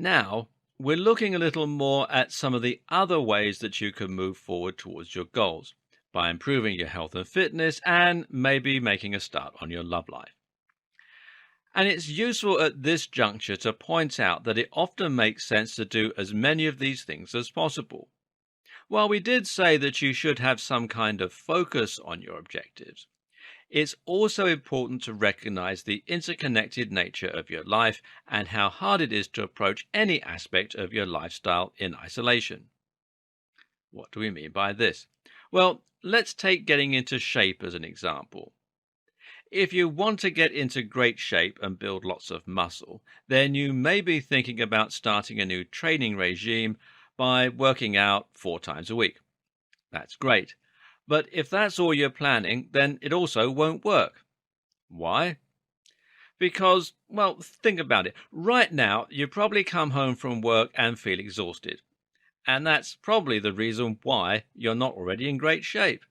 Now, we're looking a little more at some of the other ways that you can move forward towards your goals by improving your health and fitness and maybe making a start on your love life. And it's useful at this juncture to point out that it often makes sense to do as many of these things as possible. While we did say that you should have some kind of focus on your objectives, it's also important to recognize the interconnected nature of your life and how hard it is to approach any aspect of your lifestyle in isolation. What do we mean by this? Well, let's take getting into shape as an example. If you want to get into great shape and build lots of muscle, then you may be thinking about starting a new training regime by working out 4 times a week. That's great. But if that's all you're planning, then it also won't work. Why? Because, well, think about it. Right now, you probably come home from work and feel exhausted. And that's probably the reason why you're not already in great shape.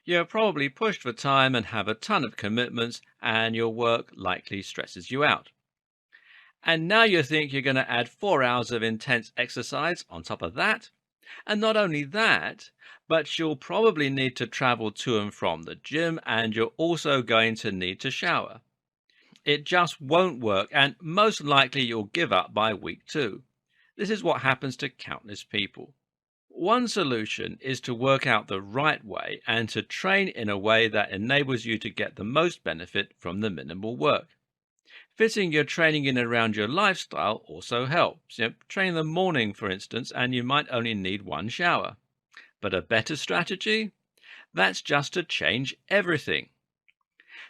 You're probably pushed for time and have a ton of commitments, and your work likely stresses you out. And now you think you're going to add 4 hours of intense exercise on top of that? And not only that, but you'll probably need to travel to and from the gym, and you're also going to need to shower. It just won't work, and most likely you'll give up by week 2. This is what happens to countless people. One solution is to work out the right way and to train in a way that enables you to get the most benefit from the minimal work. Fitting your training in around your lifestyle also helps. Train in the morning, for instance, and you might only need 1 shower. But a better strategy? That's just to change everything.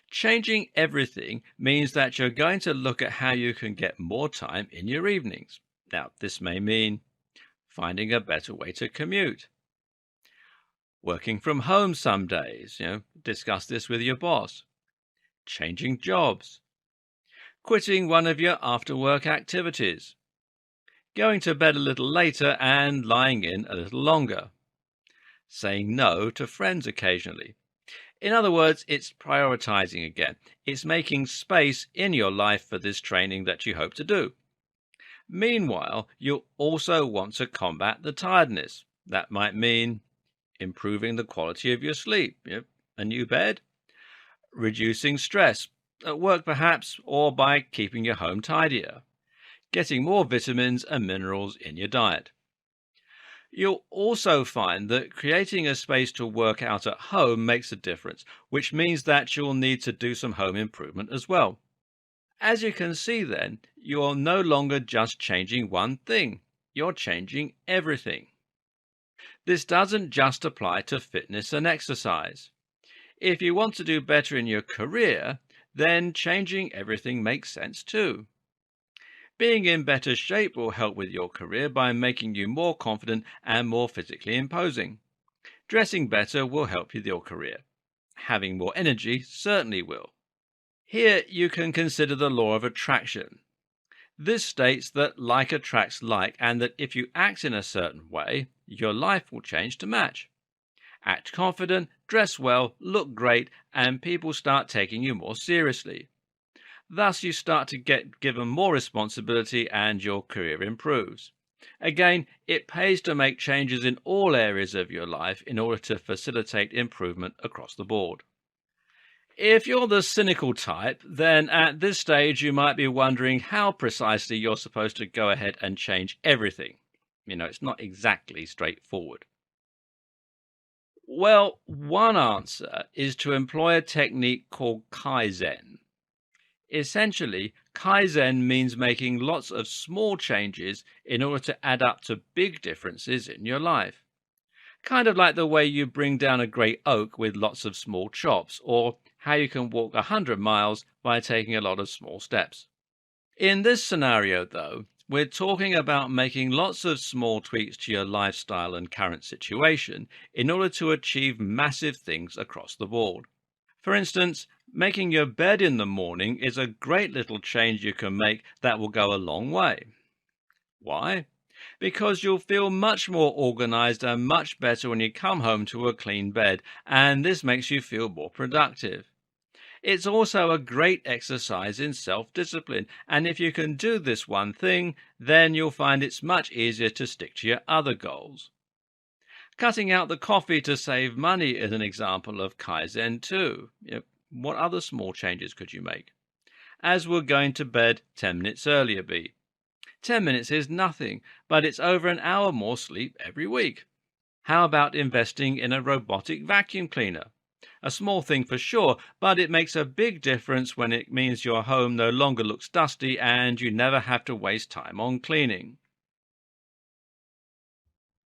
Changing everything means that you're going to look at how you can get more time in your evenings. Now, this may mean finding a better way to commute, working from home some days, discuss this with your boss, changing jobs, quitting one of your after-work activities, going to bed a little later and lying in a little longer, saying no to friends occasionally. In other words, it's prioritizing again. It's making space in your life for this training that you hope to do. Meanwhile, you'll also want to combat the tiredness. That might mean improving the quality of your sleep, a new bed, reducing stress, at work perhaps, or by keeping your home tidier, getting more vitamins and minerals in your diet. You'll also find that creating a space to work out at home makes a difference, which means that you'll need to do some home improvement as well. As you can see then, you're no longer just changing one thing, you're changing everything. This doesn't just apply to fitness and exercise. If you want to do better in your career, then changing everything makes sense too. Being in better shape will help with your career by making you more confident and more physically imposing. Dressing better will help with your career. Having more energy certainly will. Here you can consider the law of attraction. This states that like attracts like, and that if you act in a certain way, your life will change to match. Act confident, dress well, look great, and people start taking you more seriously. Thus, you start to get given more responsibility and your career improves. Again, it pays to make changes in all areas of your life in order to facilitate improvement across the board. If you're the cynical type, then at this stage you might be wondering how precisely you're supposed to go ahead and change everything. It's not exactly straightforward. Well, one answer is to employ a technique called Kaizen. Essentially, Kaizen means making lots of small changes in order to add up to big differences in your life. Kind of like the way you bring down a great oak with lots of small chops, or how you can walk 100 miles by taking a lot of small steps. In this scenario, though, we're talking about making lots of small tweaks to your lifestyle and current situation in order to achieve massive things across the board. For instance, making your bed in the morning is a great little change you can make that will go a long way. Why? Because you'll feel much more organized and much better when you come home to a clean bed, and this makes you feel more productive. It's also a great exercise in self-discipline, and if you can do this one thing, then you'll find it's much easier to stick to your other goals. Cutting out the coffee to save money is an example of Kaizen too. What other small changes could you make? As we're going to bed 10 minutes earlier be? 10 minutes is nothing, but it's over an hour more sleep every week. How about investing in a robotic vacuum cleaner? A small thing for sure, but it makes a big difference when it means your home no longer looks dusty and you never have to waste time on cleaning.